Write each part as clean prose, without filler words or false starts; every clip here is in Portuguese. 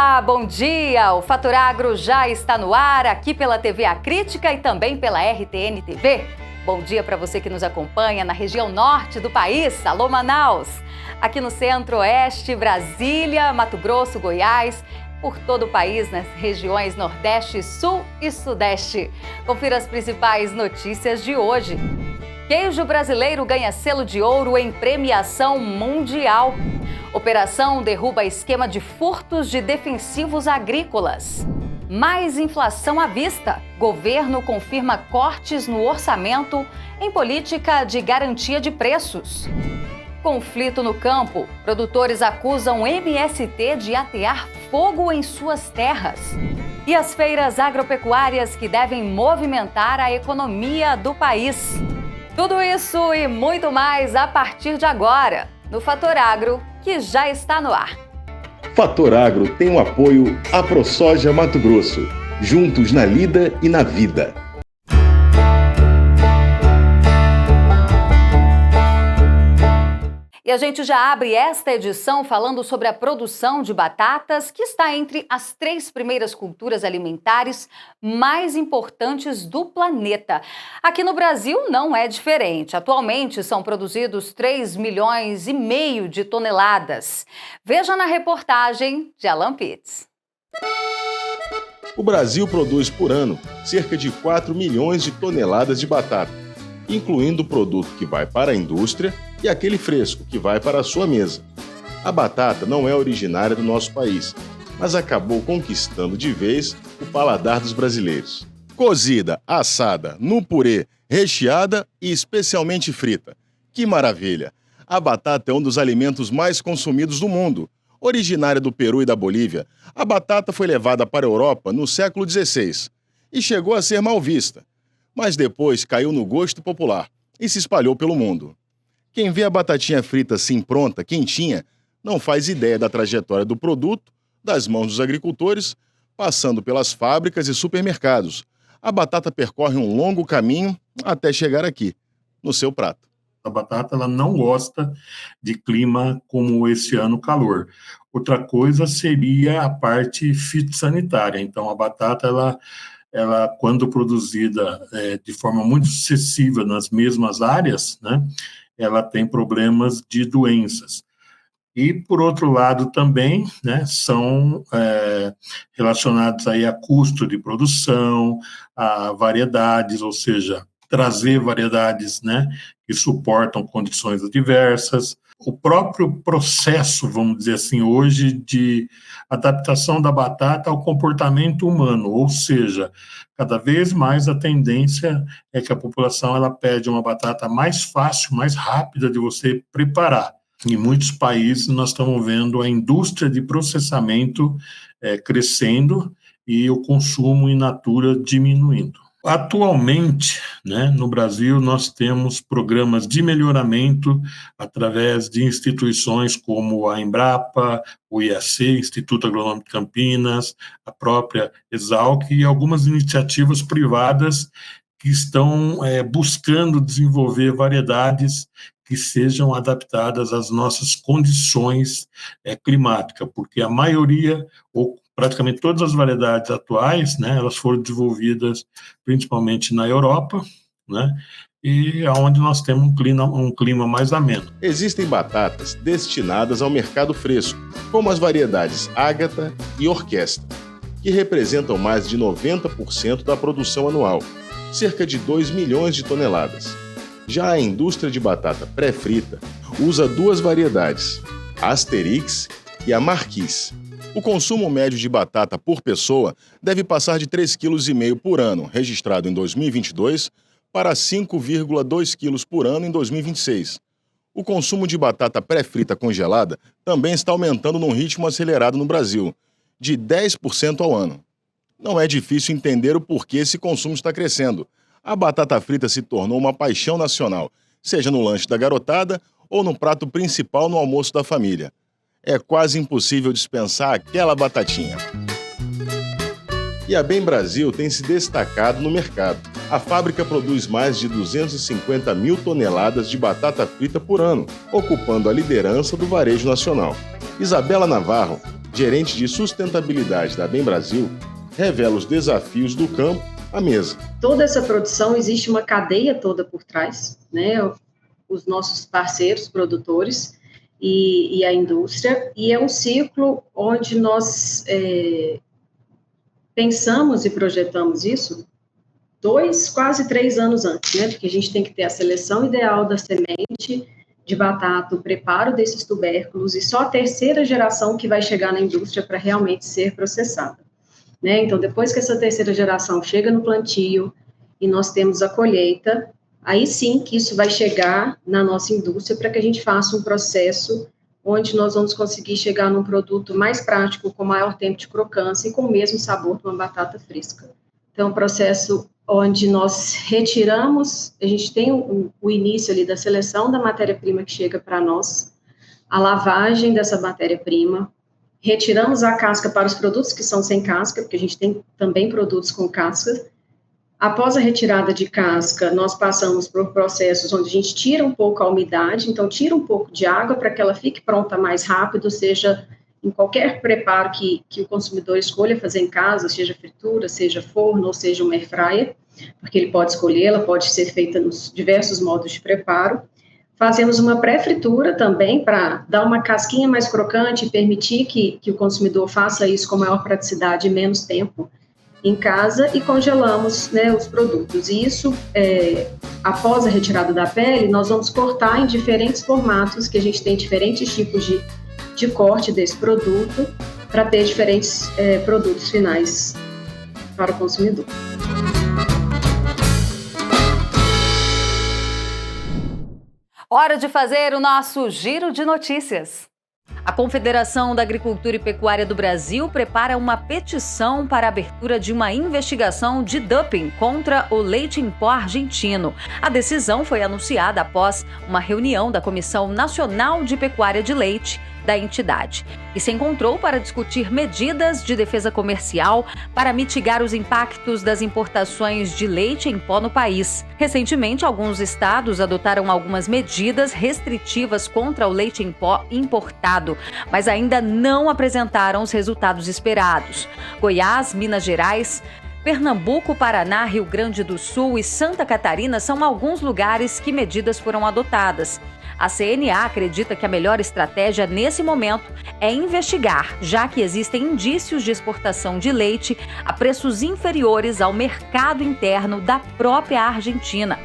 Olá, bom dia! O Fator Agro já está no ar, aqui pela TV A Crítica e também pela RTN TV. Bom dia para você que nos acompanha na região norte do país, alô Manaus! Aqui no centro-oeste, Brasília, Mato Grosso, Goiás, por todo o país, nas regiões Nordeste, Sul e Sudeste. Confira as principais notícias de hoje. Queijo brasileiro ganha selo de ouro em premiação mundial. Operação derruba esquema de furtos de defensivos agrícolas. Mais inflação à vista. Governo confirma cortes no orçamento em política de garantia de preços. Conflito no campo. Produtores acusam MST de atear fogo em suas terras. E as feiras agropecuárias que devem movimentar a economia do país. Tudo isso e muito mais a partir de agora, no Fator Agro, que já está no ar. Fator Agro tem o apoio AproSoja Mato Grosso, juntos na lida e na vida. E a gente já abre esta edição falando sobre a produção de batatas, que está entre as 3 primeiras culturas alimentares mais importantes do planeta. Aqui no Brasil não é diferente. Atualmente são produzidos 3,5 milhões de toneladas. Veja na reportagem de Alan Pitts. O Brasil produz por ano cerca de 4 milhões de toneladas de batata, incluindo o produto que vai para a indústria e aquele fresco que vai para a sua mesa. A batata não é originária do nosso país, mas acabou conquistando de vez o paladar dos brasileiros. Cozida, assada, no purê, recheada e especialmente frita. Que maravilha! A batata é um dos alimentos mais consumidos do mundo. Originária do Peru e da Bolívia, a batata foi levada para a Europa no século XVI e chegou a ser mal vista, mas depois caiu no gosto popular e se espalhou pelo mundo. Quem vê a batatinha frita assim pronta, quentinha, não faz ideia da trajetória do produto, das mãos dos agricultores, passando pelas fábricas e supermercados. A batata percorre um longo caminho até chegar aqui, no seu prato. A batata ela não gosta de clima como esse ano, calor. Outra coisa seria a parte fitossanitária. Então, a batata, ela quando produzida de forma muito sucessiva nas mesmas áreas, né, ela tem problemas de doenças. E, por outro lado, também, né, são relacionados aí a custo de produção, a variedades, ou seja, trazer variedades, né, que suportam condições adversas. O próprio processo, vamos dizer assim, hoje, de adaptação da batata ao comportamento humano, ou seja, cada vez mais a tendência é que a população ela pede uma batata mais fácil, mais rápida de você preparar. Em muitos países nós estamos vendo a indústria de processamento crescendo e o consumo in natura diminuindo. Atualmente, né, no Brasil, nós temos programas de melhoramento através de instituições como a Embrapa, o IAC, Instituto Agronômico de Campinas, a própria Exalc e algumas iniciativas privadas que estão buscando desenvolver variedades que sejam adaptadas às nossas condições climáticas, porque a maioria, ou praticamente todas as variedades atuais, né, elas foram desenvolvidas principalmente na Europa, né, e onde nós temos um clima mais ameno. Existem batatas destinadas ao mercado fresco, como as variedades Ágata e Orquestra, que representam mais de 90% da produção anual, cerca de 2 milhões de toneladas. Já a indústria de batata pré-frita usa 2 variedades, a Asterix e a Marquise. O consumo médio de batata por pessoa deve passar de 3,5 kg por ano, registrado em 2022, para 5,2 kg por ano em 2026. O consumo de batata pré-frita congelada também está aumentando num ritmo acelerado no Brasil, de 10% ao ano. Não é difícil entender o porquê esse consumo está crescendo. A batata frita se tornou uma paixão nacional, seja no lanche da garotada ou no prato principal no almoço da família. É quase impossível dispensar aquela batatinha. E a Bem Brasil tem se destacado no mercado. A fábrica produz mais de 250 mil toneladas de batata frita por ano, ocupando a liderança do varejo nacional. Isabela Navarro, gerente de sustentabilidade da Bem Brasil, revela os desafios do campo à mesa. Toda essa produção, existe uma cadeia toda por trás, né? Os nossos parceiros, produtores e a indústria, e é um ciclo onde nós pensamos e projetamos isso 2, quase 3 anos antes, né? Porque a gente tem que ter a seleção ideal da semente de batata, o preparo desses tubérculos, e só a terceira geração que vai chegar na indústria para realmente ser processada, né? Então, depois que essa terceira geração chega no plantio e nós temos a colheita, aí sim que isso vai chegar na nossa indústria para que a gente faça um processo onde nós vamos conseguir chegar num produto mais prático, com maior tempo de crocância e com o mesmo sabor de uma batata fresca. Então, é um processo onde nós retiramos, a gente tem o início ali da seleção da matéria-prima que chega para nós, a lavagem dessa matéria-prima, retiramos a casca para os produtos que são sem casca, porque a gente tem também produtos com casca. Após a retirada de casca, nós passamos por processos onde a gente tira um pouco a umidade, então tira um pouco de água para que ela fique pronta mais rápido, seja em qualquer preparo que o consumidor escolha fazer em casa, seja fritura, seja forno, ou seja uma air fryer, porque ele pode escolher, ela pode ser feita nos diversos modos de preparo. Fazemos uma pré-fritura também, para dar uma casquinha mais crocante e permitir que o consumidor faça isso com maior praticidade e menos tempo em casa, e congelamos, né, os produtos. E isso, após a retirada da pele, nós vamos cortar em diferentes formatos, que a gente tem diferentes tipos de corte desse produto, para ter diferentes produtos finais para o consumidor. Hora de fazer o nosso giro de notícias. A Confederação da Agricultura e Pecuária do Brasil prepara uma petição para a abertura de uma investigação de doping contra o leite em pó argentino. A decisão foi anunciada após uma reunião da Comissão Nacional de Pecuária de Leite da entidade, que se encontrou para discutir medidas de defesa comercial para mitigar os impactos das importações de leite em pó no país. Recentemente, alguns estados adotaram algumas medidas restritivas contra o leite em pó importado, mas ainda não apresentaram os resultados esperados. Goiás, Minas Gerais, Pernambuco, Paraná, Rio Grande do Sul e Santa Catarina são alguns lugares que medidas foram adotadas. A CNA acredita que a melhor estratégia nesse momento é investigar, já que existem indícios de exportação de leite a preços inferiores ao mercado interno da própria Argentina.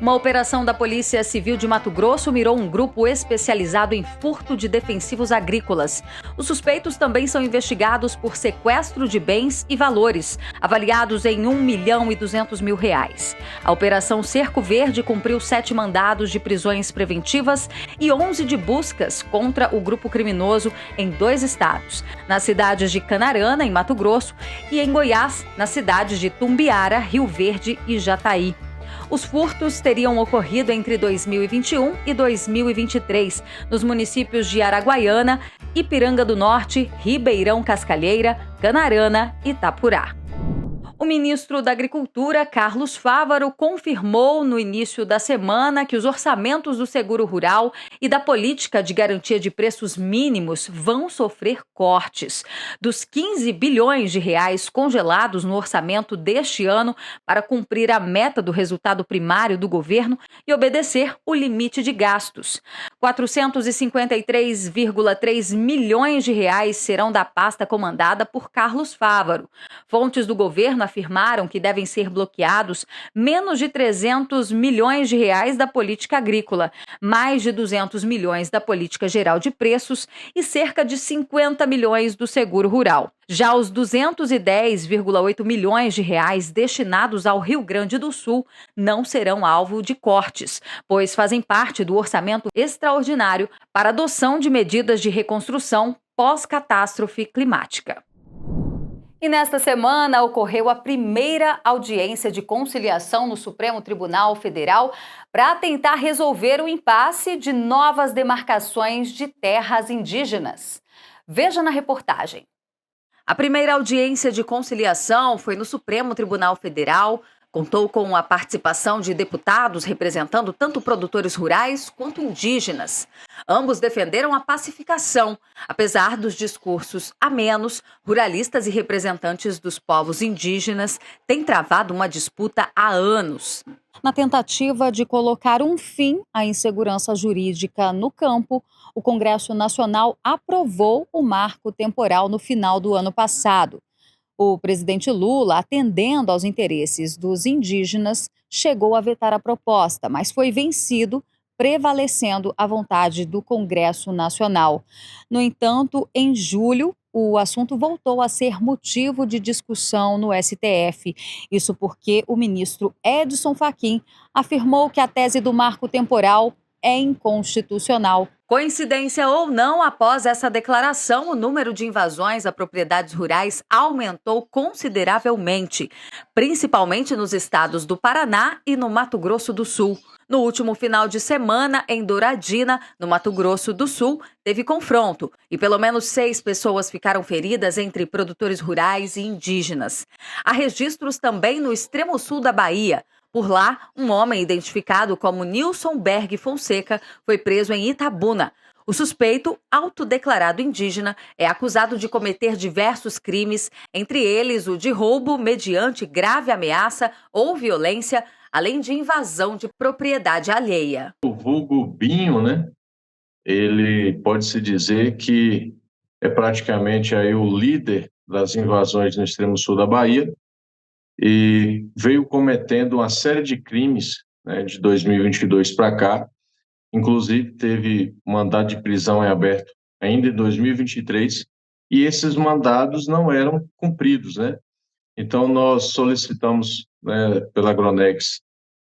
Uma operação da Polícia Civil de Mato Grosso mirou um grupo especializado em furto de defensivos agrícolas. Os suspeitos também são investigados por sequestro de bens e valores, avaliados em R$1.200.000. A Operação Cerco Verde cumpriu 7 mandados de prisões preventivas e 11 de buscas contra o grupo criminoso em 2 estados, nas cidades de Canarana, em Mato Grosso, e em Goiás, nas cidades de Tumbiara, Rio Verde e Jataí. Os furtos teriam ocorrido entre 2021 e 2023, nos municípios de Araguaiana, Ipiranga do Norte, Ribeirão Cascalheira, Canarana e Itapurá. O ministro da Agricultura, Carlos Fávaro, confirmou no início da semana que os orçamentos do Seguro Rural e da Política de Garantia de Preços Mínimos vão sofrer cortes. Dos 15 bilhões de reais congelados no orçamento deste ano para cumprir a meta do resultado primário do governo e obedecer o limite de gastos. 453,3 milhões de reais serão da pasta comandada por Carlos Fávaro. Fontes do governo afirmaram que devem ser bloqueados menos de 300 milhões de reais da política agrícola, mais de 200 milhões da política geral de preços e cerca de 50 milhões do seguro rural. Já os 210,8 milhões de reais destinados ao Rio Grande do Sul não serão alvo de cortes, pois fazem parte do orçamento extraordinário para adoção de medidas de reconstrução pós-catástrofe climática. E nesta semana ocorreu a primeira audiência de conciliação no Supremo Tribunal Federal para tentar resolver o impasse de novas demarcações de terras indígenas. Veja na reportagem. A primeira audiência de conciliação foi no Supremo Tribunal Federal Contou com a participação de deputados representando tanto produtores rurais quanto indígenas. Ambos defenderam a pacificação, apesar dos discursos amenos. Ruralistas e representantes dos povos indígenas têm travado uma disputa há anos. Na tentativa de colocar um fim à insegurança jurídica no campo, o Congresso Nacional aprovou o marco temporal no final do ano passado. O presidente Lula, atendendo aos interesses dos indígenas, chegou a vetar a proposta, mas foi vencido, prevalecendo a vontade do Congresso Nacional. No entanto, em julho, o assunto voltou a ser motivo de discussão no STF. Isso porque o ministro Edson Fachin afirmou que a tese do marco temporal é inconstitucional. Coincidência ou não, após essa declaração, o número de invasões a propriedades rurais aumentou consideravelmente, principalmente nos estados do Paraná e no Mato Grosso do Sul. No último final de semana, em Douradina, no Mato Grosso do Sul, teve confronto e pelo menos 6 pessoas ficaram feridas entre produtores rurais e indígenas. Há registros também no extremo sul da Bahia. Por lá, um homem identificado como Nilson Berg Fonseca foi preso em Itabuna. O suspeito, autodeclarado indígena, é acusado de cometer diversos crimes, entre eles o de roubo mediante grave ameaça ou violência, além de invasão de propriedade alheia. O vulgo Binho, né? Ele pode-se dizer que é praticamente aí o líder das invasões no extremo sul da Bahia, e veio cometendo uma série de crimes, né, de 2022 para cá. Inclusive, teve mandado de prisão em aberto ainda em 2023, e esses mandados não eram cumpridos, né? Então, nós solicitamos, né, pela Agronex,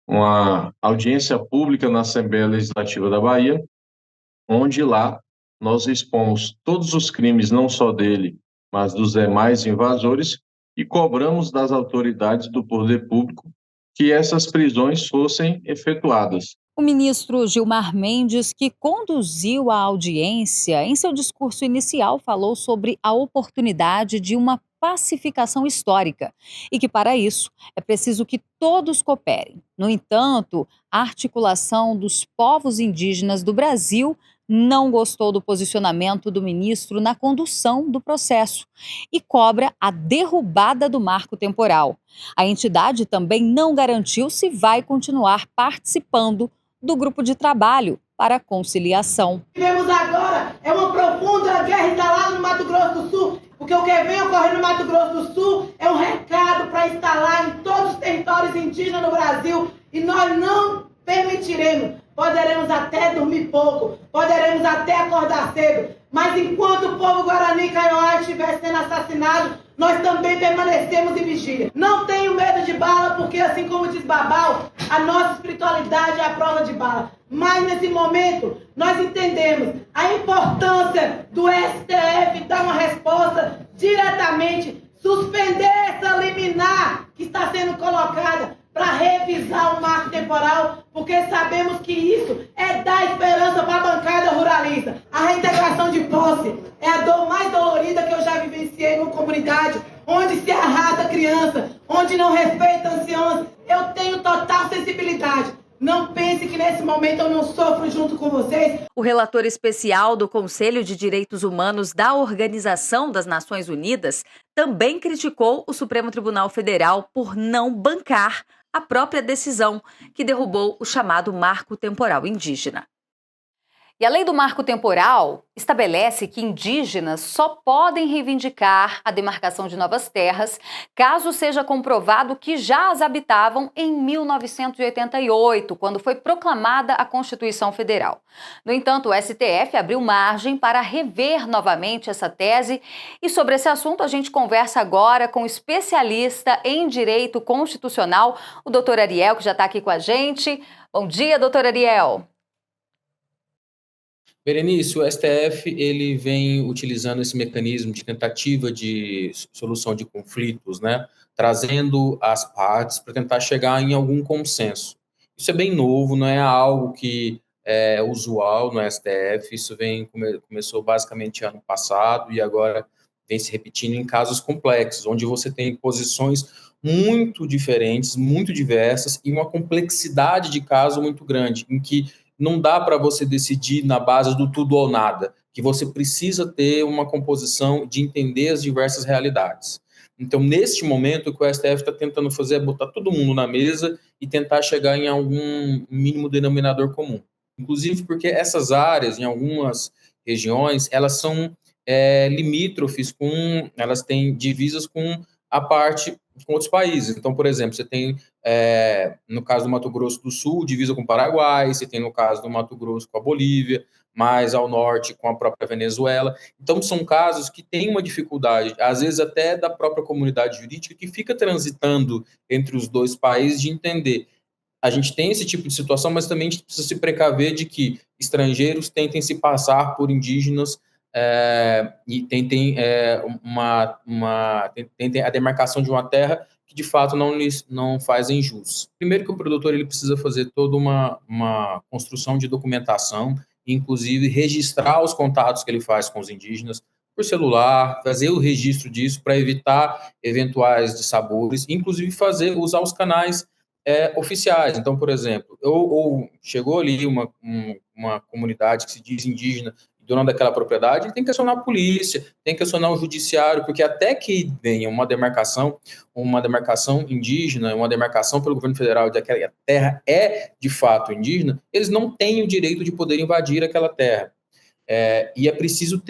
uma audiência pública na Assembleia Legislativa da Bahia, onde lá nós expomos todos os crimes, não só dele, mas dos demais invasores, e cobramos das autoridades do poder público que essas prisões fossem efetuadas. O ministro Gilmar Mendes, que conduziu a audiência, em seu discurso inicial falou sobre a oportunidade de uma pacificação histórica e que, para isso, é preciso que todos cooperem. No entanto, a articulação dos povos indígenas do Brasil não gostou do posicionamento do ministro na condução do processo e cobra a derrubada do marco temporal. A entidade também não garantiu se vai continuar participando do grupo de trabalho para a conciliação. O que vemos agora é uma profunda guerra instalada no Mato Grosso do Sul, porque o que vem ocorrendo no Mato Grosso do Sul é um recado para instalar em todos os territórios indígenas no Brasil, e nós não permitiremos. Poderemos até dormir pouco, poderemos até acordar cedo, mas enquanto o povo Guarani Kaiowá estiver sendo assassinado, nós também permanecemos em vigília. Não tenho medo de bala, porque assim como diz Babau, a nossa espiritualidade é a prova de bala. Mas nesse momento, nós entendemos a importância do STF dar uma resposta diretamente, suspender essa liminar que está sendo colocada para revisar o marco temporal, porque sabemos que isso é dar esperança para a bancada ruralista. A reintegração de posse é a dor mais dolorida que eu já vivenciei numa comunidade, onde se arrasta criança, onde não respeita anciãos. Eu tenho total sensibilidade. Não pense que nesse momento eu não sofro junto com vocês. O relator especial do Conselho de Direitos Humanos da Organização das Nações Unidas também criticou o Supremo Tribunal Federal por não bancar a própria decisão que derrubou o chamado Marco Temporal Indígena. E a lei do marco temporal estabelece que indígenas só podem reivindicar a demarcação de novas terras caso seja comprovado que já as habitavam em 1988, quando foi proclamada a Constituição Federal. No entanto, o STF abriu margem para rever novamente essa tese, e sobre esse assunto a gente conversa agora com o especialista em direito constitucional, o doutor Ariel, que já está aqui com a gente. Bom dia, doutor Ariel. Berenice, o STF ele vem utilizando esse mecanismo de tentativa de solução de conflitos, né, trazendo as partes para tentar chegar em algum consenso. Isso é bem novo, não é algo que é usual no STF, isso começou basicamente ano passado e agora vem se repetindo em casos complexos, onde você tem posições muito diferentes, muito diversas e uma complexidade de caso muito grande, em que não dá para você decidir na base do tudo ou nada, que você precisa ter uma composição de entender as diversas realidades. Então, neste momento, o que o STF está tentando fazer é botar todo mundo na mesa e tentar chegar em algum mínimo denominador comum. Inclusive porque essas áreas, em algumas regiões, elas são limítrofes elas têm divisas com a parte com outros países. Então, por exemplo, você tem, no caso do Mato Grosso do Sul, divisa com o Paraguai, você tem no caso do Mato Grosso com a Bolívia, mais ao norte com a própria Venezuela. Então, são casos que têm uma dificuldade, às vezes até da própria comunidade jurídica, que fica transitando entre os dois países de entender. A gente tem esse tipo de situação, mas também a gente precisa se precaver de que estrangeiros tentem se passar por indígenas e tentem a demarcação de uma terra que de fato não fazem jus. Primeiro que o produtor ele precisa fazer toda uma construção de documentação, inclusive registrar os contatos que ele faz com os indígenas por celular, fazer o registro disso para evitar eventuais dissabores, inclusive usar os canais oficiais. Então, por exemplo, ou chegou ali uma comunidade que se diz indígena, dono daquela propriedade, ele tem que acionar a polícia, tem que acionar o judiciário, porque até que venha uma demarcação indígena, uma demarcação pelo governo federal de que a terra é de fato indígena, eles não têm o direito de poder invadir aquela terra. E é preciso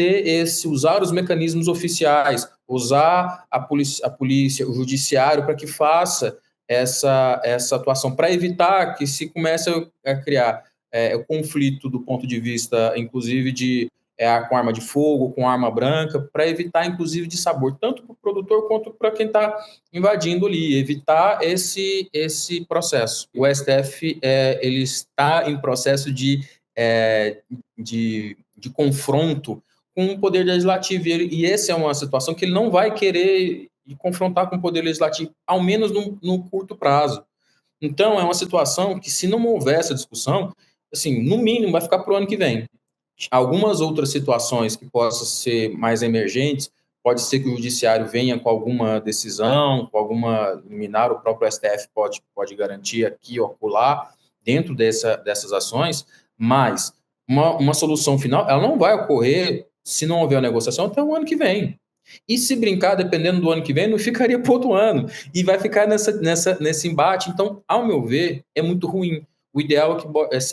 usar os mecanismos oficiais, usar a polícia, o judiciário para que faça essa atuação, para evitar que se comece a criar o conflito do ponto de vista, inclusive, com arma de fogo, com arma branca, para evitar, inclusive, de sabor, tanto para o produtor quanto para quem está invadindo ali, evitar esse processo. O STF ele está em processo de confronto com o Poder Legislativo, e essa é uma situação que ele não vai querer confrontar com o Poder Legislativo, ao menos no curto prazo. Então, é uma situação que, se não houver essa discussão, assim, no mínimo, vai ficar para o ano que vem. Algumas outras situações que possam ser mais emergentes, pode ser que o judiciário venha com alguma decisão, com alguma liminar, o próprio STF pode garantir aqui ou acolá, dentro dessas ações, mas uma solução final, ela não vai ocorrer se não houver a negociação até o ano que vem. E se brincar, dependendo do ano que vem, não ficaria para outro ano. E vai ficar nesse embate. Então, ao meu ver, é muito ruim. O ideal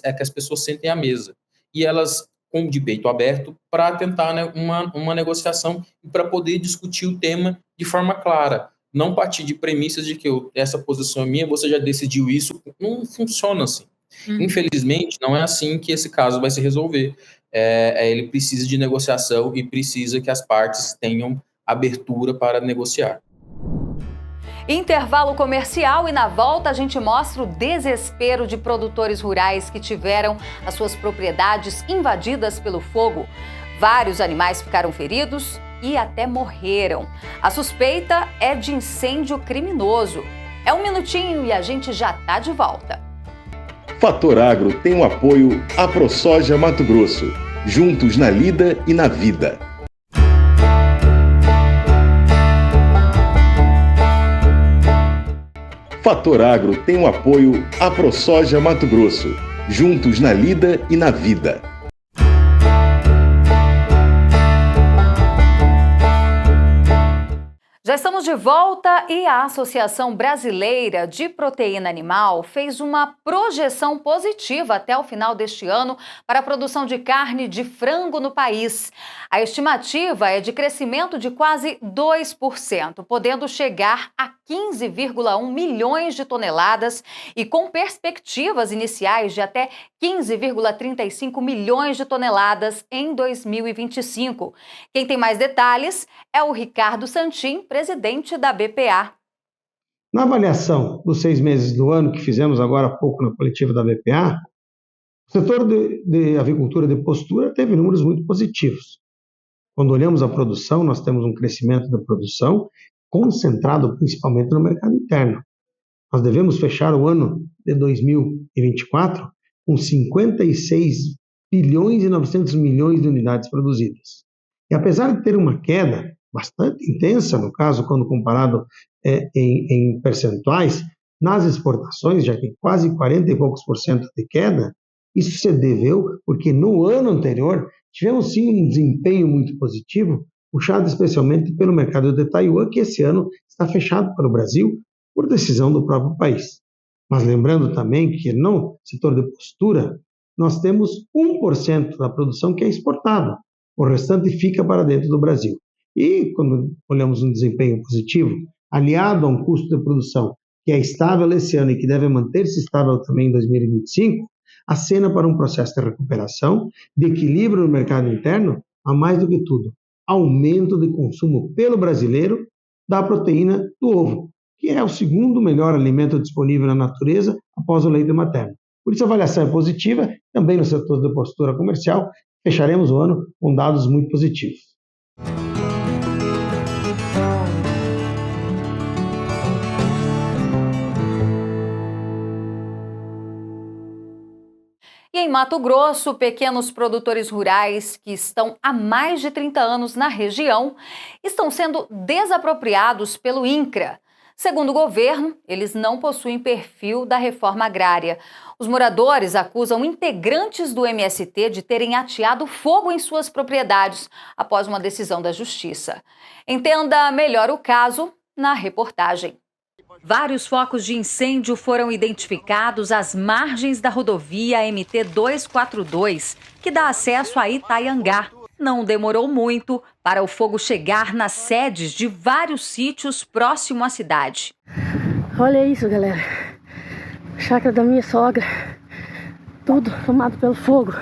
é que as pessoas sentem à mesa. E elas, com de peito aberto, para tentar, né, uma negociação e para poder discutir o tema de forma clara. Não partir de premissas de que essa posição é minha, você já decidiu isso. Não funciona assim. Infelizmente, não é assim que esse caso vai se resolver. Ele precisa de negociação e precisa que as partes tenham abertura para negociar. Intervalo comercial, e na volta a gente mostra o desespero de produtores rurais que tiveram as suas propriedades invadidas pelo fogo. Vários animais ficaram feridos e até morreram. A suspeita é de incêndio criminoso. É um minutinho e a gente já tá de volta. Fator Agro tem o apoio AproSoja Mato Grosso, juntos na lida e na vida. Fator Agro tem o apoio AproSoja Mato Grosso, juntos na lida e na vida. Já estamos de volta e a Associação Brasileira de Proteína Animal fez uma projeção positiva até o final deste ano para a produção de carne de frango no país. A estimativa é de crescimento de quase 2%, podendo chegar a 15,1 milhões de toneladas e com perspectivas iniciais de até 15,35 milhões de toneladas em 2025. Quem tem mais detalhes é o Ricardo Santin, presidente da BPA. Na avaliação dos 6 meses do ano que fizemos agora há pouco na coletiva da BPA, o setor de avicultura de postura teve números muito positivos. Quando olhamos a produção, nós temos um crescimento da produção concentrado principalmente no mercado interno. Nós devemos fechar o ano de 2024 com 56 bilhões e 900 milhões de unidades produzidas. E apesar de ter uma queda bastante intensa, no caso, quando comparado em percentuais, nas exportações, já que quase 40 e poucos por cento de queda. Isso se deveu porque no ano anterior tivemos sim um desempenho muito positivo, puxado especialmente pelo mercado de Taiwan, que esse ano está fechado para o Brasil por decisão do próprio país. Mas lembrando também que no setor de postura, nós temos 1% da produção que é exportada, o restante fica para dentro do Brasil. E quando olhamos um desempenho positivo, aliado a um custo de produção que é estável esse ano e que deve manter-se estável também em 2025, acena para um processo de recuperação, de equilíbrio no mercado interno, a mais do que tudo, aumento de consumo pelo brasileiro da proteína do ovo, que é o segundo melhor alimento disponível na natureza após o leite materno. Por isso a avaliação é positiva, também no setor de postura comercial, fecharemos o ano com dados muito positivos. E em Mato Grosso, pequenos produtores rurais que estão há mais de 30 anos na região estão sendo desapropriados pelo INCRA. Segundo o governo, eles não possuem perfil da reforma agrária. Os moradores acusam integrantes do MST de terem ateado fogo em suas propriedades após uma decisão da Justiça. Entenda melhor o caso na reportagem. Vários focos de incêndio foram identificados às margens da rodovia MT-242, que dá acesso a Itaiangá. Não demorou muito para o fogo chegar nas sedes de vários sítios próximo à cidade. Olha isso, galera. Chácara da minha sogra. Tudo tomado pelo fogo.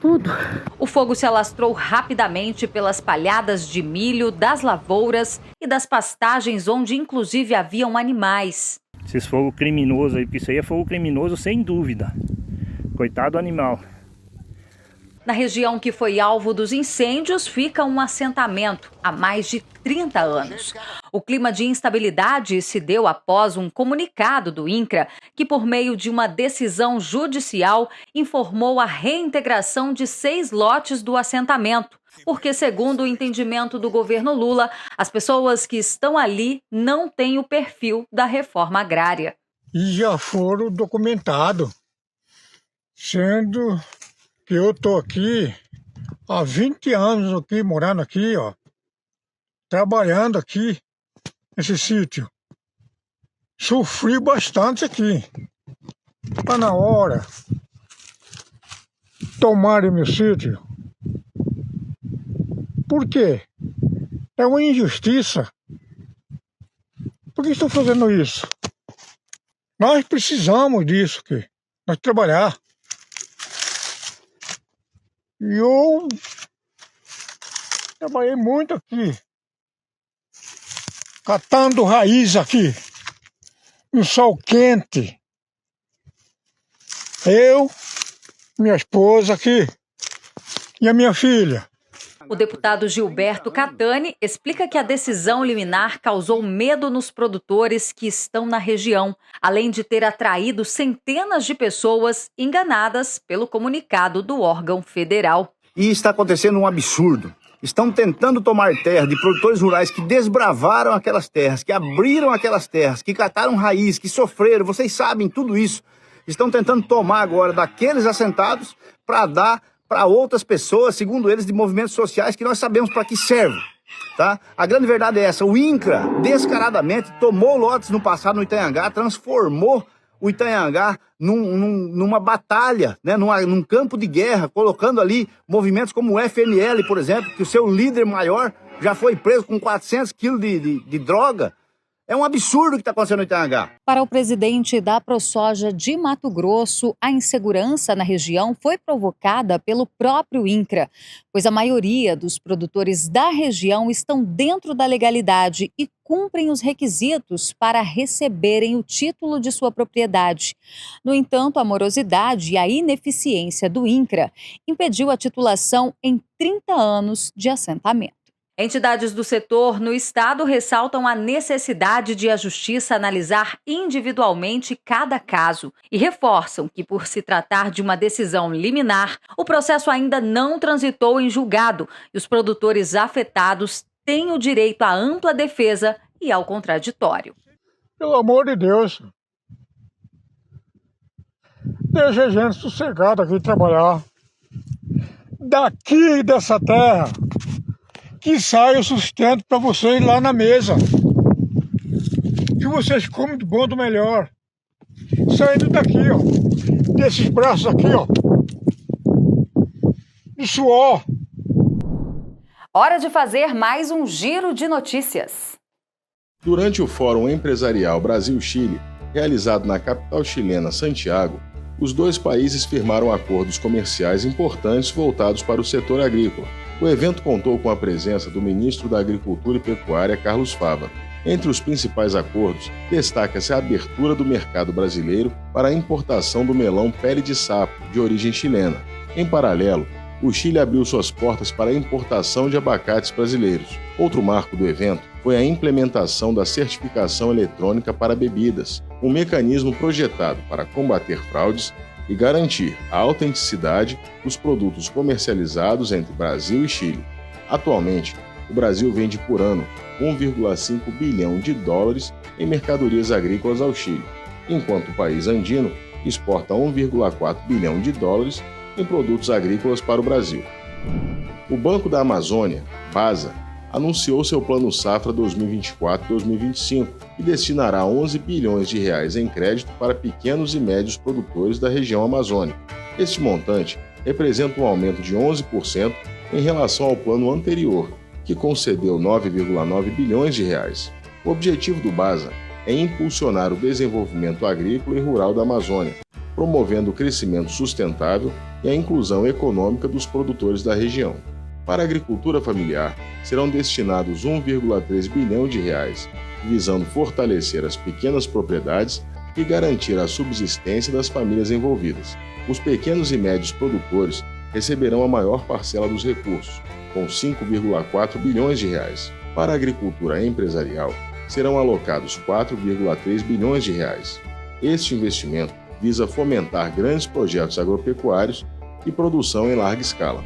Tudo. O fogo se alastrou rapidamente pelas palhadas de milho, das lavouras e das pastagens onde inclusive haviam animais. Esses fogo criminoso aí, porque isso aí é fogo criminoso sem dúvida. Coitado do animal. Na região que foi alvo dos incêndios fica um assentamento há mais de 30 anos. O clima de instabilidade se deu após um comunicado do INCRA que, por meio de uma decisão judicial, informou a reintegração de 6 lotes do assentamento, porque, segundo o entendimento do governo Lula, as pessoas que estão ali não têm o perfil da reforma agrária. E já foram documentados, sendo que eu estou aqui há 20 anos aqui, morando aqui, ó, trabalhando aqui nesse sítio. Sofri bastante aqui. Está na hora de tomarem meu sítio. Por quê? É uma injustiça. Por que estão fazendo isso? Nós precisamos disso aqui. Nós trabalhar. E eu trabalhei muito aqui, catando raiz aqui, no sol quente. Eu, minha esposa aqui e a minha filha. O deputado Gilberto Catani explica que a decisão liminar causou medo nos produtores que estão na região, além de ter atraído centenas de pessoas enganadas pelo comunicado do órgão federal. E está acontecendo um absurdo. Estão tentando tomar terra de produtores rurais que desbravaram aquelas terras, que abriram aquelas terras, que cataram raiz, que sofreram, vocês sabem tudo isso. Estão tentando tomar agora daqueles assentados para dar para outras pessoas, segundo eles, de movimentos sociais que nós sabemos para que servem. Tá? A grande verdade é essa, o INCRA descaradamente tomou lotes no passado no Itaiangá, transformou o Itaiangá numa batalha, né? num campo de guerra, colocando ali movimentos como o FNL, por exemplo, que o seu líder maior já foi preso com 400 quilos de droga. É um absurdo o que está acontecendo no Itaiangá. Para o presidente da ProSoja de Mato Grosso, a insegurança na região foi provocada pelo próprio INCRA, pois a maioria dos produtores da região estão dentro da legalidade e cumprem os requisitos para receberem o título de sua propriedade. No entanto, a morosidade e a ineficiência do INCRA impediu a titulação em 30 anos de assentamento. Entidades do setor no estado ressaltam a necessidade de a Justiça analisar individualmente cada caso e reforçam que, por se tratar de uma decisão liminar, o processo ainda não transitou em julgado e os produtores afetados tem o direito à ampla defesa e ao contraditório. Pelo amor de Deus, deixa a gente sossegada aqui trabalhar. Daqui dessa terra, que sai o sustento para vocês lá na mesa. Que vocês comem do bom do melhor. Saindo daqui, ó, desses braços aqui, ó, de suor. Hora de fazer mais um giro de notícias. Durante o Fórum Empresarial Brasil-Chile, realizado na capital chilena, Santiago, os dois países firmaram acordos comerciais importantes voltados para o setor agrícola. O evento contou com a presença do ministro da Agricultura e Pecuária, Carlos Fava. Entre os principais acordos, destaca-se a abertura do mercado brasileiro para a importação do melão pele de sapo, de origem chilena. Em paralelo, o Chile abriu suas portas para a importação de abacates brasileiros. Outro marco do evento foi a implementação da certificação eletrônica para bebidas, um mecanismo projetado para combater fraudes e garantir a autenticidade dos produtos comercializados entre Brasil e Chile. Atualmente, o Brasil vende por ano 1,5 bilhão de dólares em mercadorias agrícolas ao Chile, enquanto o país andino exporta 1,4 bilhão de dólares em produtos agrícolas para o Brasil. O Banco da Amazônia, BASA, anunciou seu Plano Safra 2024-2025 e destinará 11 bilhões de reais em crédito para pequenos e médios produtores da região amazônica. Este montante representa um aumento de 11% em relação ao plano anterior, que concedeu 9,9 bilhões de reais. O objetivo do BASA é impulsionar o desenvolvimento agrícola e rural da Amazônia, promovendo o crescimento sustentável e a inclusão econômica dos produtores da região. Para a agricultura familiar, serão destinados 1,3 bilhão de reais, visando fortalecer as pequenas propriedades e garantir a subsistência das famílias envolvidas. Os pequenos e médios produtores receberão a maior parcela dos recursos, com 5,4 bilhões de reais. Para a agricultura empresarial, serão alocados 4,3 bilhões de reais. Este investimento visa fomentar grandes projetos agropecuários e produção em larga escala.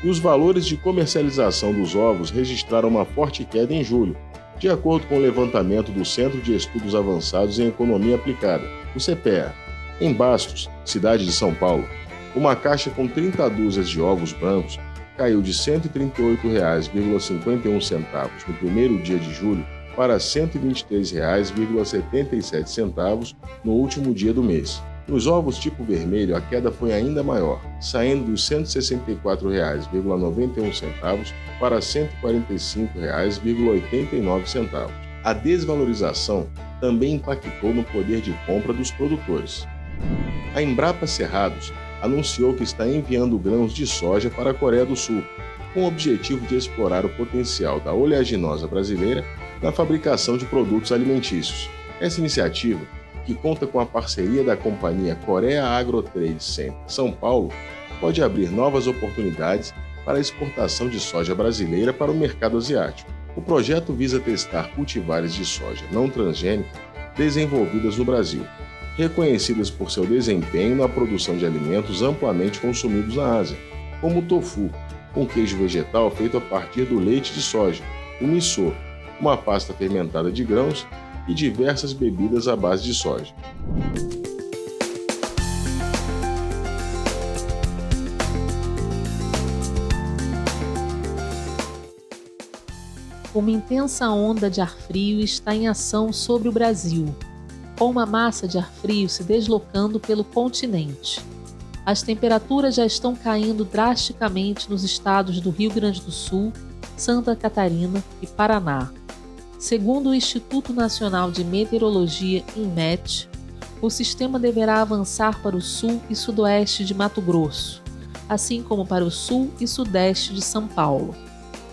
E os valores de comercialização dos ovos registraram uma forte queda em julho, de acordo com o levantamento do Centro de Estudos Avançados em Economia Aplicada, o CPEA. Em Bastos, cidade de São Paulo, uma caixa com 30 dúzias de ovos brancos caiu de R$ 138,51 no primeiro dia de julho para R$ 123,77 no último dia do mês. Nos ovos tipo vermelho, a queda foi ainda maior, saindo dos R$ 164,91 para R$ 145,89. A desvalorização também impactou no poder de compra dos produtores. A Embrapa Cerrados anunciou que está enviando grãos de soja para a Coreia do Sul, com o objetivo de explorar o potencial da oleaginosa brasileira na fabricação de produtos alimentícios. Essa iniciativa, que conta com a parceria da companhia Korea Agro Trade Center São Paulo, pode abrir novas oportunidades para a exportação de soja brasileira para o mercado asiático. O projeto visa testar cultivares de soja não transgênica desenvolvidas no Brasil, reconhecidas por seu desempenho na produção de alimentos amplamente consumidos na Ásia, como o tofu, um queijo vegetal feito a partir do leite de soja, o miso, uma pasta fermentada de grãos e diversas bebidas à base de soja. Uma intensa onda de ar frio está em ação sobre o Brasil, com uma massa de ar frio se deslocando pelo continente. As temperaturas já estão caindo drasticamente nos estados do Rio Grande do Sul, Santa Catarina e Paraná. Segundo o Instituto Nacional de Meteorologia, INMET, o sistema deverá avançar para o sul e sudoeste de Mato Grosso, assim como para o sul e sudeste de São Paulo.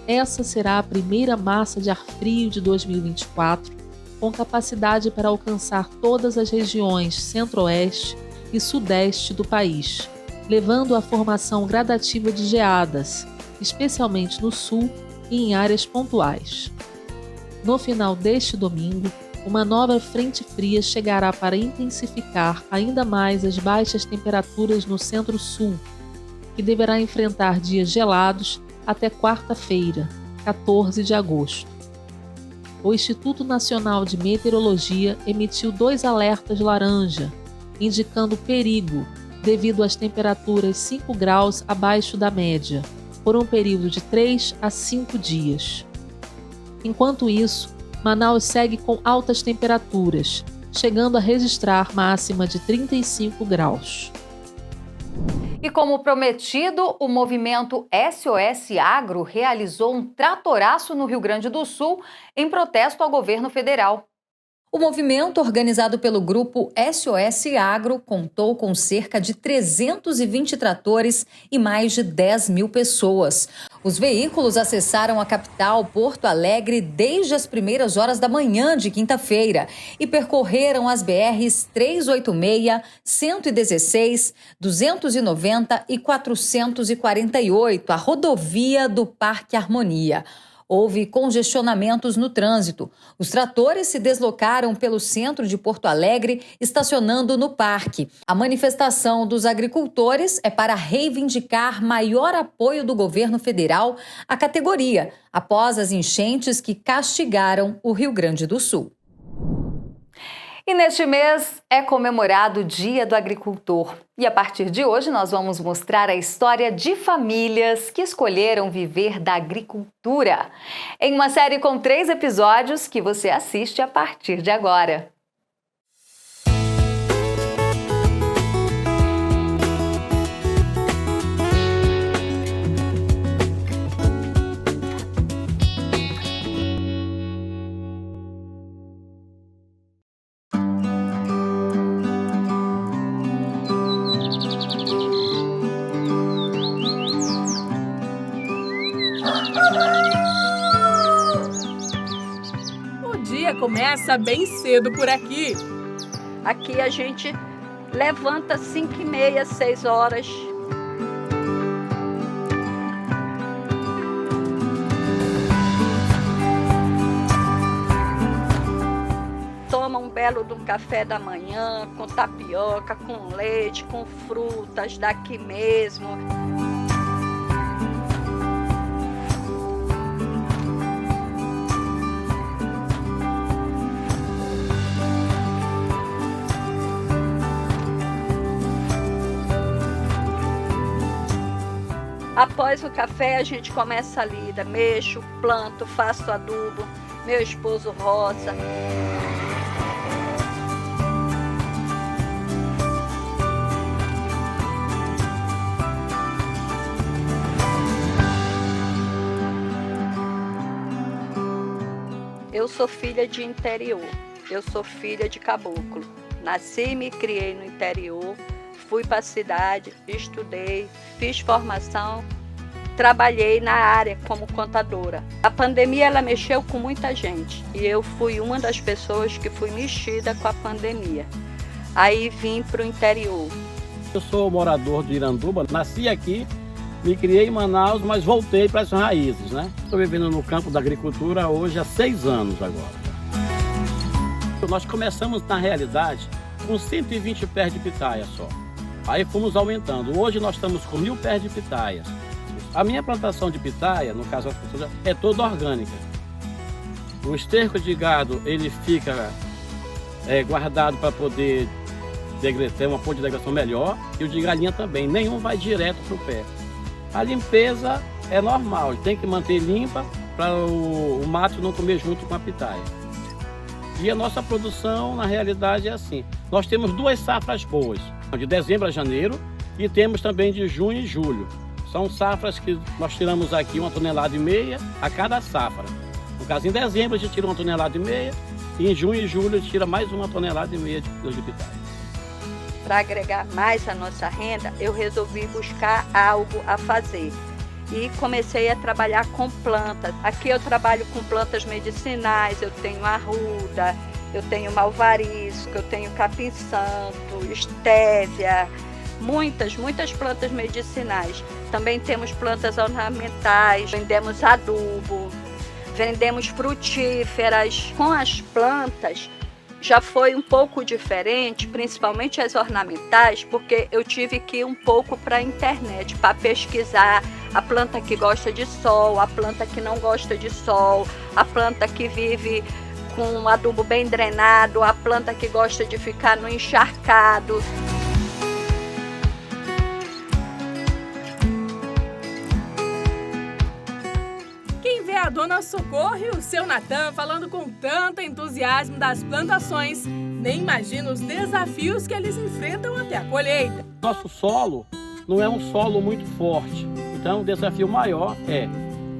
Essa será a primeira massa de ar frio de 2024, com capacidade para alcançar todas as regiões centro-oeste e sudeste do país, levando à formação gradativa de geadas, especialmente no sul e em áreas pontuais. No final deste domingo, uma nova frente fria chegará para intensificar ainda mais as baixas temperaturas no centro-sul, que deverá enfrentar dias gelados até quarta-feira, 14 de agosto. O Instituto Nacional de Meteorologia emitiu 2 alertas laranja, indicando perigo devido às temperaturas 5 graus abaixo da média, por um período de 3 a 5 dias. Enquanto isso, Manaus segue com altas temperaturas, chegando a registrar máxima de 35 graus. E como prometido, o movimento SOS Agro realizou um tratoraço no Rio Grande do Sul em protesto ao governo federal. O movimento, organizado pelo grupo SOS Agro, contou com cerca de 320 tratores e mais de 10 mil pessoas. Os veículos acessaram a capital, Porto Alegre, desde as primeiras horas da manhã de quinta-feira e percorreram as BRs 386, 116, 290 e 448, a rodovia do Parque Harmonia. Houve congestionamentos no trânsito. Os tratores se deslocaram pelo centro de Porto Alegre, estacionando no parque. A manifestação dos agricultores é para reivindicar maior apoio do governo federal à categoria, após as enchentes que castigaram o Rio Grande do Sul. E neste mês é comemorado o Dia do Agricultor. E a partir de hoje nós vamos mostrar a história de famílias que escolheram viver da agricultura. Em uma série com 3 episódios que você assiste a partir de agora. Começa bem cedo por aqui. Aqui a gente levanta 5h30, 6 horas. Toma um belo de um café da manhã, com tapioca, com leite, com frutas daqui mesmo. Após o café, a gente começa a lida, mexo, planto, faço adubo, meu esposo roça. Eu sou filha de interior, eu sou filha de caboclo. Nasci e me criei no interior. Fui para a cidade, estudei, fiz formação, trabalhei na área como contadora. A pandemia ela mexeu com muita gente e eu fui uma das pessoas que fui mexida com a pandemia. Aí vim para o interior. Eu sou morador de Iranduba, nasci aqui, me criei em Manaus, mas voltei para as raízes, né? Estou vivendo no campo da agricultura hoje há 6 anos agora. Nós começamos, na realidade, com 120 pés de pitaia só. Aí fomos aumentando. Hoje nós estamos com 1000 pés de pitaias. A minha plantação de pitaia, no caso é toda orgânica. O esterco de gado ele fica guardado para poder ter uma ponte de degradação melhor, e o de galinha também. Nenhum vai direto para o pé. A limpeza é normal, tem que manter limpa para o mato não comer junto com a pitaia. E a nossa produção, na realidade, é assim. Nós temos 2 safras boas, de dezembro a janeiro, e temos também de junho e julho. São safras que nós tiramos aqui 1,5 tonelada a cada safra. No caso, em dezembro a gente tira 1,5 tonelada, e em junho e julho a gente tira mais 1,5 tonelada de pitaia. Para agregar mais a nossa renda, eu resolvi buscar algo a fazer. E comecei a trabalhar com plantas. Aqui eu trabalho com plantas medicinais, eu tenho arruda, eu tenho malvarisco, eu tenho capim-santo, estévia, muitas plantas medicinais. Também temos plantas ornamentais, vendemos adubo, vendemos frutíferas. Com as plantas, já foi um pouco diferente, principalmente as ornamentais, porque eu tive que ir um pouco para a internet para pesquisar a planta que gosta de sol, a planta que não gosta de sol, a planta que vive com um adubo bem drenado, a planta que gosta de ficar no encharcado. A Dona Socorro e o seu Natan falando com tanto entusiasmo das plantações, nem imagina os desafios que eles enfrentam até a colheita. Nosso solo não é um solo muito forte, então o desafio maior é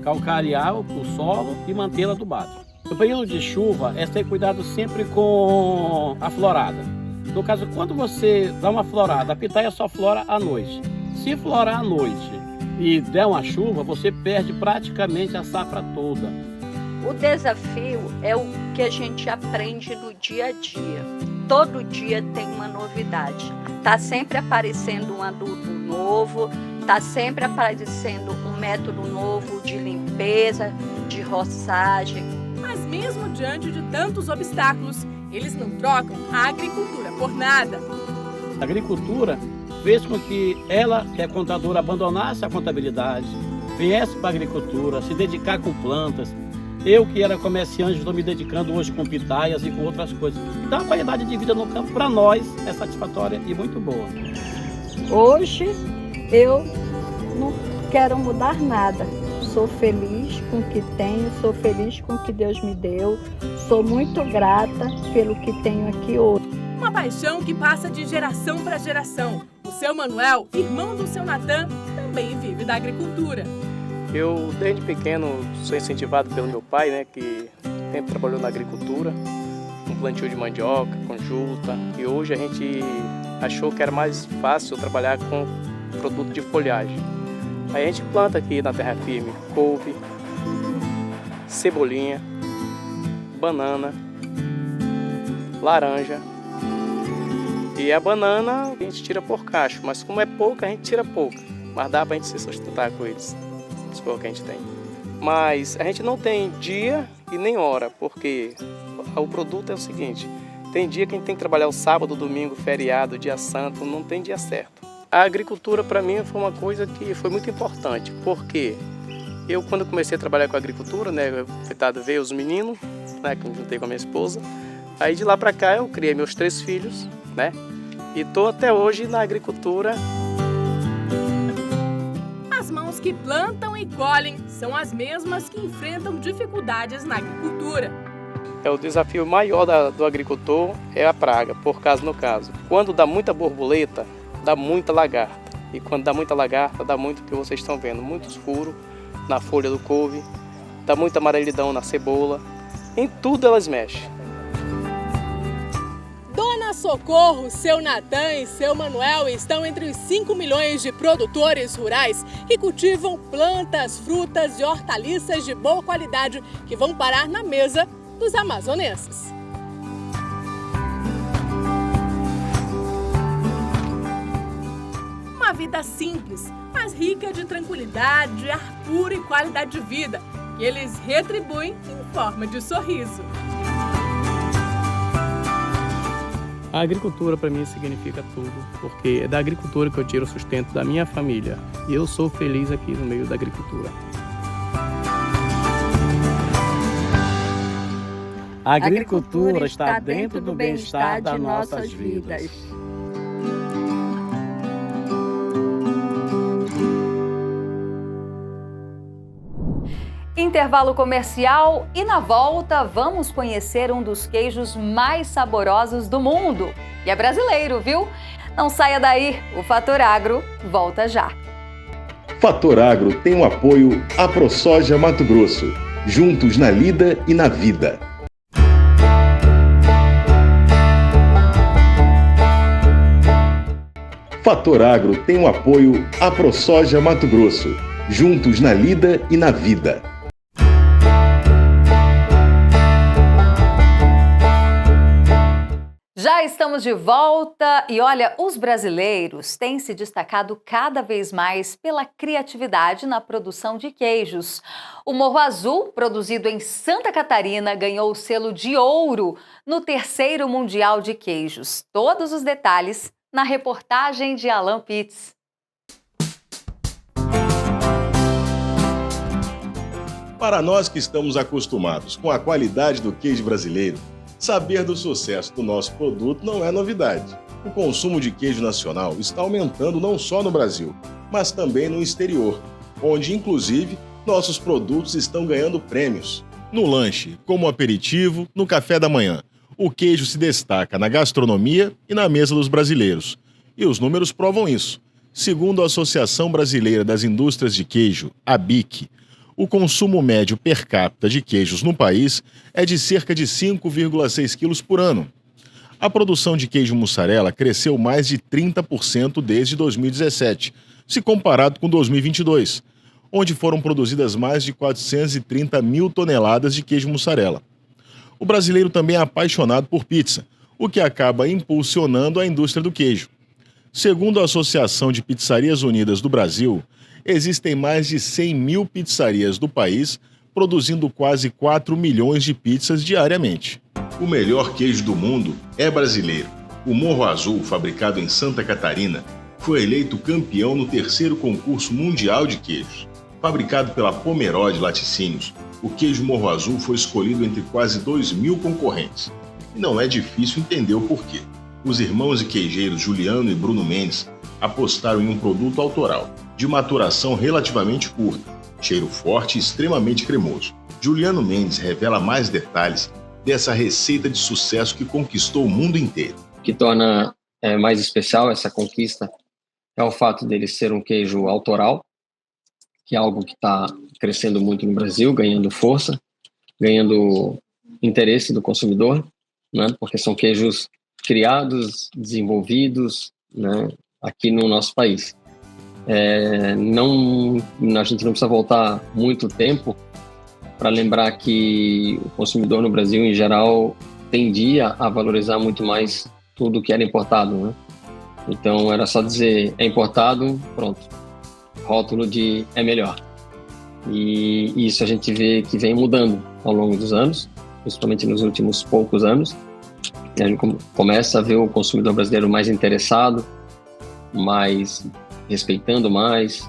calcarear o solo e mantê-lo adubado. No período de chuva é ter cuidado sempre com a florada. No caso, quando você dá uma florada, a pitaia só flora à noite. Se florar à noite e der uma chuva, você perde praticamente a safra toda. O desafio é o que a gente aprende no dia a dia. Todo dia tem uma novidade. Está sempre aparecendo um adubo novo, está sempre aparecendo um método novo de limpeza, de roçagem. Mas mesmo diante de tantos obstáculos, eles não trocam a agricultura por nada. A agricultura fez com que ela, que é contadora, abandonasse a contabilidade, viesse para a agricultura, se dedicar com plantas. Eu, que era comerciante, estou me dedicando hoje com pitaias e com outras coisas. Então, a qualidade de vida no campo, para nós, é satisfatória e muito boa. Hoje, eu não quero mudar nada. Sou feliz com o que tenho, sou feliz com o que Deus me deu. Sou muito grata pelo que tenho aqui hoje. Uma paixão que passa de geração para geração. O seu Manuel, irmão do seu Natan, também vive da agricultura. Eu, desde pequeno, sou incentivado pelo meu pai, né, que sempre trabalhou na agricultura, com plantio de mandioca, com juta. E hoje a gente achou que era mais fácil trabalhar com produto de folhagem. Aí a gente planta aqui na terra firme couve, cebolinha, banana, laranja. E a banana a gente tira por cacho, mas como é pouca, a gente tira pouca. Mas dá pra gente se sustentar com eles, as coisas que a gente tem. Mas a gente não tem dia e nem hora, porque o produto é o seguinte: tem dia que a gente tem que trabalhar o sábado, domingo, feriado, dia santo, não tem dia certo. A agricultura para mim foi uma coisa que foi muito importante, porque eu, quando comecei a trabalhar com a agricultura, né, veio os meninos, né, que eu juntei com a minha esposa. Aí de lá para cá eu criei meus 3 filhos, né? E estou até hoje na agricultura. As mãos que plantam e colhem são as mesmas que enfrentam dificuldades na agricultura. O desafio maior do agricultor é a praga, por causa no caso. Quando dá muita borboleta, dá muita lagarta. E quando dá muita lagarta, dá muito o que vocês estão vendo, muitos furos na folha do couve, dá muita amarelidão na cebola. Em tudo elas mexem. Dona Socorro, seu Natan e seu Manuel estão entre os 5 milhões de produtores rurais que cultivam plantas, frutas e hortaliças de boa qualidade que vão parar na mesa dos amazonenses. Uma vida simples, mas rica de tranquilidade, ar puro e qualidade de vida, que eles retribuem em forma de sorriso. A agricultura para mim significa tudo, porque é da agricultura que eu tiro o sustento da minha família. E eu sou feliz aqui no meio da agricultura. A agricultura está dentro do bem-estar das nossas vidas. Intervalo comercial e na volta vamos conhecer um dos queijos mais saborosos do mundo. E é brasileiro, viu? Não saia daí, o Fator Agro volta já. Fator Agro tem o apoio à ProSoja Mato Grosso, juntos na lida e na vida. Fator Agro tem o apoio à ProSoja Mato Grosso, juntos na lida e na vida. Já estamos de volta e olha, os brasileiros têm se destacado cada vez mais pela criatividade na produção de queijos. O Morro Azul, produzido em Santa Catarina, ganhou o selo de ouro no 3º Mundial de Queijos. Todos os detalhes na reportagem de Alan Pitts. Para nós que estamos acostumados com a qualidade do queijo brasileiro, saber do sucesso do nosso produto não é novidade. O consumo de queijo nacional está aumentando não só no Brasil, mas também no exterior, onde, inclusive, nossos produtos estão ganhando prêmios. No lanche, como aperitivo, no café da manhã, o queijo se destaca na gastronomia e na mesa dos brasileiros. E os números provam isso. Segundo a Associação Brasileira das Indústrias de Queijo, ABIQ, o consumo médio per capita de queijos no país é de cerca de 5,6 quilos por ano. A produção de queijo mussarela cresceu mais de 30% desde 2017, se comparado com 2022, onde foram produzidas mais de 430 mil toneladas de queijo mussarela. O brasileiro também é apaixonado por pizza, o que acaba impulsionando a indústria do queijo. Segundo a Associação de Pizzarias Unidas do Brasil, existem mais de 100 mil pizzarias do país, produzindo quase 4 milhões de pizzas diariamente. O melhor queijo do mundo é brasileiro. O Morro Azul, fabricado em Santa Catarina, foi eleito campeão no 3º concurso mundial de queijos. Fabricado pela Pomerode Laticínios, o queijo Morro Azul foi escolhido entre quase 2.000 concorrentes. E não é difícil entender o porquê. Os irmãos e queijeiros Juliano e Bruno Mendes apostaram em um produto autoral, de maturação relativamente curta, cheiro forte e extremamente cremoso. Juliano Mendes revela mais detalhes dessa receita de sucesso que conquistou o mundo inteiro. O que torna mais especial essa conquista é o fato dele ser um queijo autoral, que é algo que está crescendo muito no Brasil, ganhando força, ganhando interesse do consumidor, né? Porque são queijos criados, desenvolvidos, né, aqui no nosso país. A gente não precisa voltar muito tempo para lembrar que o consumidor no Brasil, em geral, tendia a valorizar muito mais tudo que era importado, né? Então, era só dizer, é importado, pronto. Rótulo de é melhor. E isso a gente vê que vem mudando ao longo dos anos, principalmente nos últimos poucos anos. E a gente começa a ver o consumidor brasileiro mais interessado, mais respeitando mais,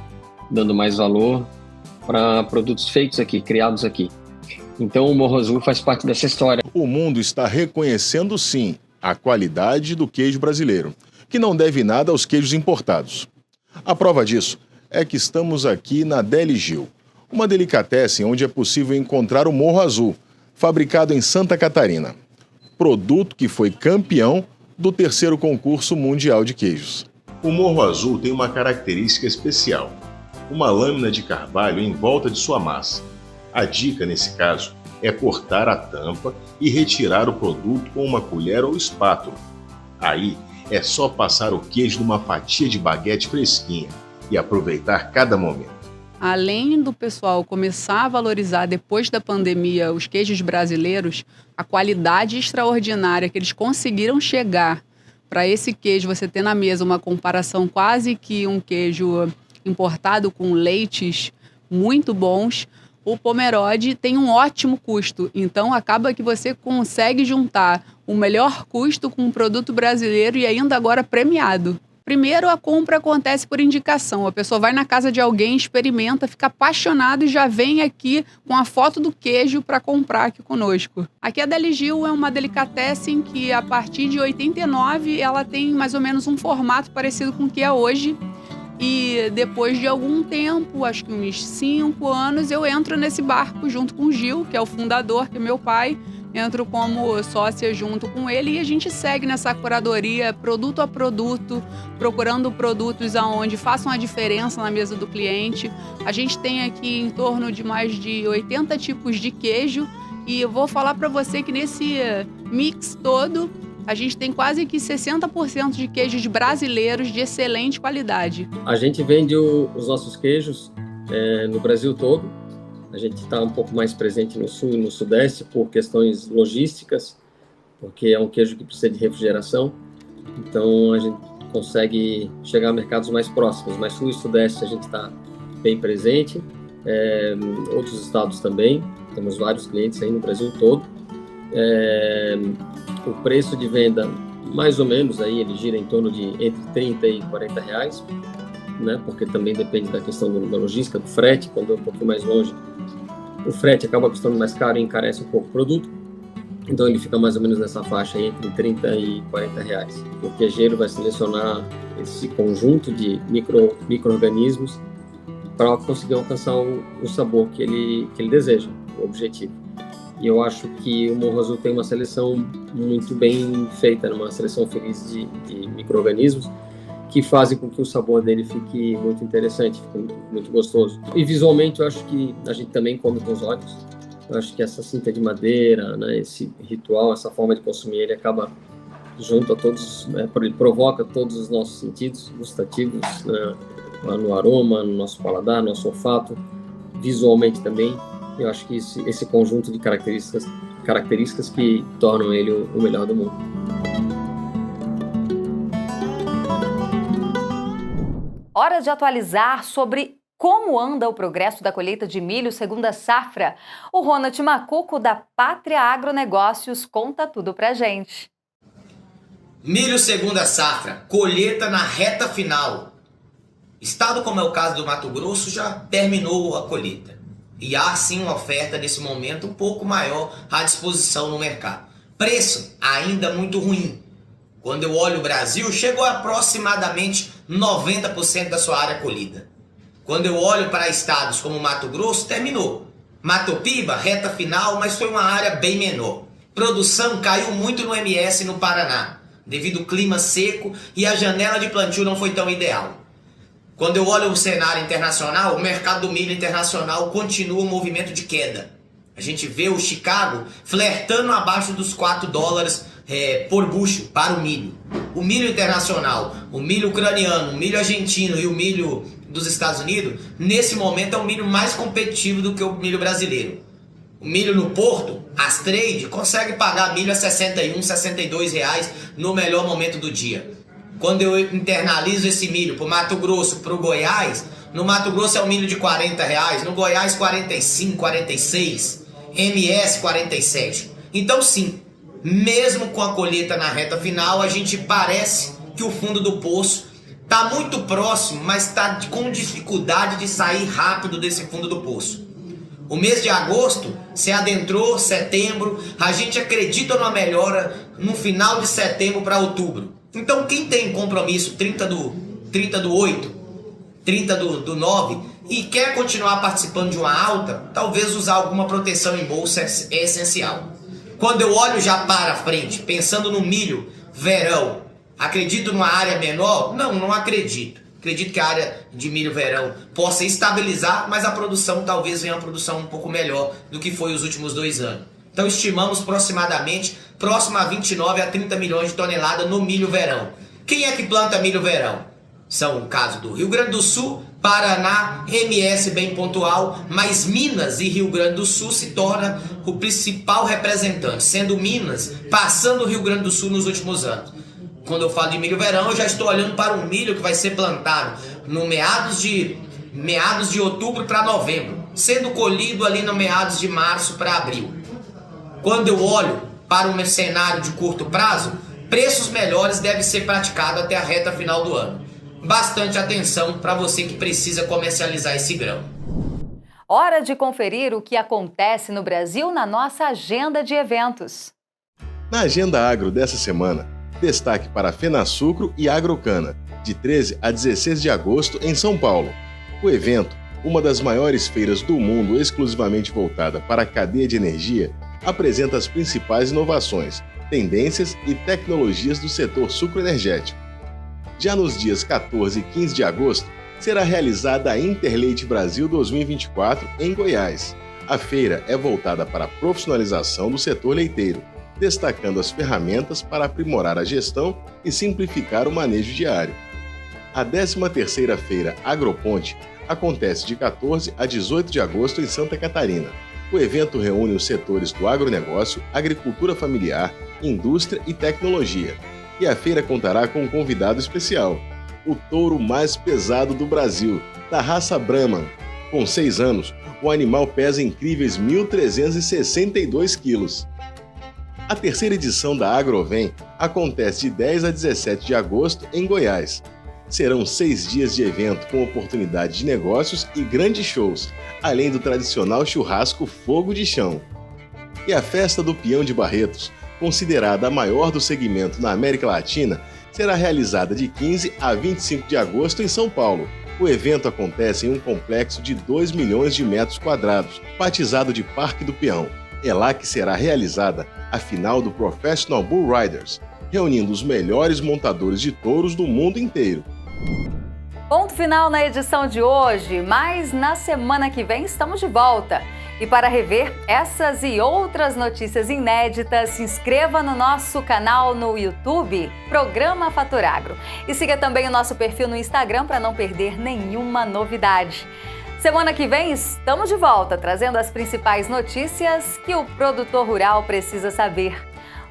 dando mais valor para produtos feitos aqui, criados aqui. Então o Morro Azul faz parte dessa história. O mundo está reconhecendo sim a qualidade do queijo brasileiro, que não deve nada aos queijos importados. A prova disso é que estamos aqui na Deli Gil, uma delicatessen onde é possível encontrar o Morro Azul, fabricado em Santa Catarina. Produto que foi campeão do 3º concurso mundial de queijos. O Morro Azul tem uma característica especial, uma lâmina de carvalho em volta de sua massa. A dica, nesse caso, é cortar a tampa e retirar o produto com uma colher ou espátula. Aí, é só passar o queijo numa fatia de baguete fresquinha e aproveitar cada momento. Além do pessoal começar a valorizar depois da pandemia os queijos brasileiros, a qualidade extraordinária que eles conseguiram chegar para esse queijo, você ter na mesa uma comparação quase que um queijo importado com leites muito bons, o Pomerode tem um ótimo custo. Então, acaba que você consegue juntar o melhor custo com um produto brasileiro e ainda agora premiado. Primeiro, a compra acontece por indicação. A pessoa vai na casa de alguém, experimenta, fica apaixonado e já vem aqui com a foto do queijo para comprar aqui conosco. Aqui a Deli Gil é uma delicatessen que, a partir de 89, ela tem mais ou menos um formato parecido com o que é hoje. E depois de algum tempo, acho que uns 5 anos, eu entro nesse barco junto com o Gil, que é o fundador, que é meu pai. Entro como sócia junto com ele e a gente segue nessa curadoria, produto a produto, procurando produtos aonde façam a diferença na mesa do cliente. A gente tem aqui em torno de mais de 80 tipos de queijo e eu vou falar para você que nesse mix todo, a gente tem quase que 60% de queijos brasileiros de excelente qualidade. A gente vende os nossos queijos no Brasil todo. A gente está um pouco mais presente no sul e no sudeste por questões logísticas, porque é um queijo que precisa de refrigeração, então a gente consegue chegar a mercados mais próximos, mas sul e sudeste a gente está bem presente, outros estados também, temos vários clientes aí no Brasil todo. O preço de venda, mais ou menos, aí ele gira em torno de entre 30 e 40 reais, né? Porque também depende da questão da logística, do frete. Quando é um pouquinho mais longe, o frete acaba custando mais caro e encarece um pouco o produto. Então ele fica mais ou menos nessa faixa aí, entre 30 e 40 reais. O queijeiro vai selecionar esse conjunto de micro-organismos para conseguir alcançar o sabor que ele deseja, o objetivo. E eu acho que o Morro Azul tem uma seleção muito bem feita, uma seleção feliz de micro-organismos que fazem com que o sabor dele fique muito interessante, fique muito gostoso. E visualmente eu acho que a gente também come com os olhos. Eu acho que essa cinta de madeira, né, esse ritual, essa forma de consumir, ele acaba junto a todos, ele provoca todos os nossos sentidos gustativos, né, no aroma, no nosso paladar, no nosso olfato, visualmente também. Eu acho que esse conjunto de características que tornam ele o melhor do mundo. Hora de atualizar sobre como anda o progresso da colheita de milho segunda safra. O Ronald Macuco, da Pátria Agronegócios, conta tudo pra gente. Milho segunda safra, colheita na reta final. Estado como é o caso do Mato Grosso já terminou a colheita. E há sim uma oferta nesse momento um pouco maior à disposição no mercado. Preço ainda muito ruim. Quando eu olho o Brasil, chegou a aproximadamente 90% da sua área colhida. Quando eu olho para estados como Mato Grosso, terminou. Mato Piba, reta final, mas foi uma área bem menor. Produção caiu muito no MS no Paraná, devido ao clima seco e a janela de plantio não foi tão ideal. Quando eu olho o cenário internacional, o mercado do milho internacional continua um movimento de queda. A gente vê o Chicago flertando abaixo dos $4 por bushel para o milho. O milho internacional, o milho ucraniano, o milho argentino e o milho dos Estados Unidos, nesse momento é um milho mais competitivo do que o milho brasileiro. O milho no porto, as trade, consegue pagar milho a R$61, R$62 no melhor momento do dia. Quando eu internalizo esse milho para o Mato Grosso, para o Goiás, no Mato Grosso é um milho de R$40, no Goiás 45, 46, MS 47. Então sim, mesmo com a colheita na reta final, a gente parece que o fundo do poço está muito próximo, mas está com dificuldade de sair rápido desse fundo do poço. O mês de agosto se adentrou, setembro, a gente acredita numa melhora no final de setembro para outubro. Então quem tem compromisso 30 do 8, 30 do 9 e quer continuar participando de uma alta, talvez usar alguma proteção em bolsa é essencial. Quando eu olho já para frente, pensando no milho verão, acredito numa área menor? Não acredito. Acredito que a área de milho verão possa estabilizar, mas a produção talvez venha uma produção um pouco melhor do que foi os últimos 2 anos. Então estimamos aproximadamente próximo a 29 a 30 milhões de toneladas no milho verão. Quem é que planta milho verão? São o caso do Rio Grande do Sul, Paraná, MS bem pontual, mas Minas e Rio Grande do Sul se torna o principal representante, sendo Minas passando o Rio Grande do Sul nos últimos anos. Quando eu falo de milho verão, eu já estou olhando para um milho que vai ser plantado no meados de outubro para novembro, sendo colhido ali no meados de março para abril. Quando eu olho para um cenário de curto prazo, preços melhores devem ser praticados até a reta final do ano. Bastante atenção para você que precisa comercializar esse grão. Hora de conferir o que acontece no Brasil na nossa agenda de eventos. Na Agenda Agro dessa semana, destaque para a FenaSucro e Agrocana, de 13 a 16 de agosto em São Paulo. O evento, uma das maiores feiras do mundo exclusivamente voltada para a cadeia de energia, apresenta as principais inovações, tendências e tecnologias do setor sucroenergético. Já nos dias 14 e 15 de agosto, será realizada a Interleite Brasil 2024 em Goiás. A feira é voltada para a profissionalização do setor leiteiro, destacando as ferramentas para aprimorar a gestão e simplificar o manejo diário. A 13ª Feira Agroponte acontece de 14 a 18 de agosto em Santa Catarina. O evento reúne os setores do agronegócio, agricultura familiar, indústria e tecnologia. E a feira contará com um convidado especial, o touro mais pesado do Brasil, da raça Brahman. Com 6 anos, o animal pesa incríveis 1.362 quilos. A terceira edição da Agrovem acontece de 10 a 17 de agosto em Goiás. Serão 6 dias de evento com oportunidade de negócios e grandes shows, além do tradicional churrasco Fogo de Chão. E a Festa do Peão de Barretos, considerada a maior do segmento na América Latina, será realizada de 15 a 25 de agosto em São Paulo. O evento acontece em um complexo de 2 milhões de metros quadrados, batizado de Parque do Peão. É lá que será realizada a final do Professional Bull Riders, reunindo os melhores montadores de touros do mundo inteiro. Ponto final na edição de hoje, mas na semana que vem estamos de volta. E para rever essas e outras notícias inéditas, se inscreva no nosso canal no YouTube, Programa Fatoragro. E siga também o nosso perfil no Instagram para não perder nenhuma novidade. Semana que vem estamos de volta, trazendo as principais notícias que o produtor rural precisa saber.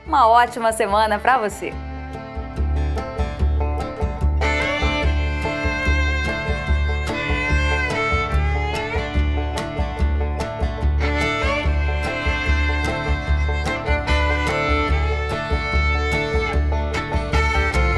Uma ótima semana para você!